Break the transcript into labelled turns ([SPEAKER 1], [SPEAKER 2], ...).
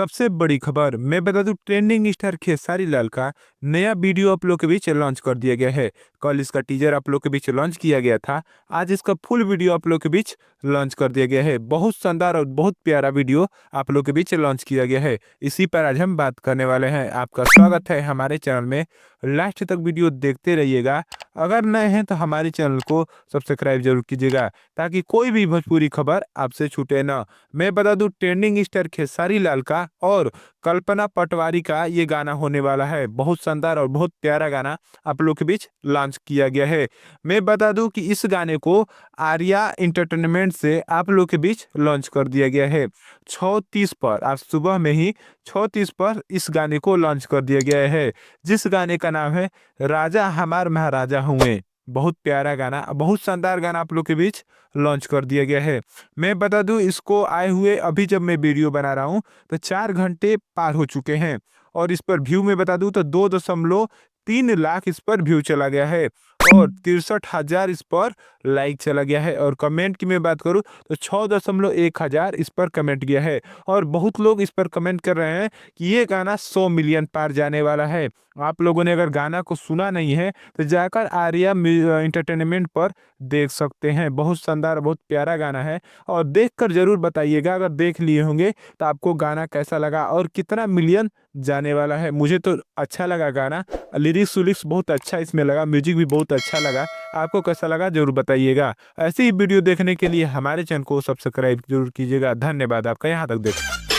[SPEAKER 1] सबसे बड़ी खबर मैं बता दूं, ट्रेंडिंग स्टार खेसारी लाल का नया वीडियो आप लोग के बीच लॉन्च कर दिया गया है। कल इसका टीजर आप लोग के बीच लॉन्च किया गया था। आज इसका फुल वीडियो आप लोग के बीच लॉन्च कर दिया गया है। बहुत शानदार और बहुत प्यारा वीडियो आप लोग के बीच लॉन्च किया गया है। इसी पर आज हम बात करने वाले हैं। आपका स्वागत है हमारे चैनल में। लास्ट तक वीडियो देखते रहिएगा। अगर नए हैं तो हमारे चैनल को सब्सक्राइब जरूर कीजिएगा ताकि कोई भी भोजपुरी खबर आपसे छूटे ना। मैं बता दूं, ट्रेंडिंग स्टार खेसारी लाल का और कल्पना पटवारी का ये गाना होने वाला है। बहुत शानदार और बहुत प्यारा गाना आप लोग के बीच लॉन्च किया गया है। मैं बता दूं कि इस गाने को आर्या इंटरटेनमेंट से आप लोग के बीच लॉन्च कर दिया गया है। 6:30 पर, आज सुबह में ही 6:30 पर इस गाने को लॉन्च कर दिया गया है, जिस गाने का नाम है राजा हमार महाराजा हुए। बहुत प्यारा गाना, बहुत शानदार गाना आप लोग के बीच लॉन्च कर दिया गया है। मैं बता दूं, इसको आए हुए अभी जब मैं वीडियो बना रहा हूं तो 4 घंटे पार हो चुके हैं। और इस पर व्यू में बता दूं तो 2.3 लाख इस पर व्यू चला गया है और 63,000 इस पर लाइक चला गया है। और कमेंट की मैं बात करूं तो 6.1 हजार इस पर कमेंट गया है। और बहुत लोग इस पर कमेंट कर रहे हैं कि ये गाना 100 मिलियन पार जाने वाला है। आप लोगों ने अगर गाना को सुना नहीं है तो जाकर आर्या इंटरटेनमेंट पर देख सकते हैं। बहुत शानदार, बहुत प्यारा गाना है और देखकर जरूर बताइएगा अगर देख लिए होंगे तो आपको गाना कैसा लगा और कितना मिलियन जाने वाला है। मुझे तो अच्छा लगा गाना, लिरिक्स उलिक्स बहुत अच्छा इसमें लगा, म्यूजिक भी बहुत अच्छा लगा। आपको कैसा लगा जरूर बताइएगा। ऐसी ही वीडियो देखने के लिए हमारे चैनल को सब्सक्राइब जरूर कीजिएगा। धन्यवाद आपका यहाँ तक देखना।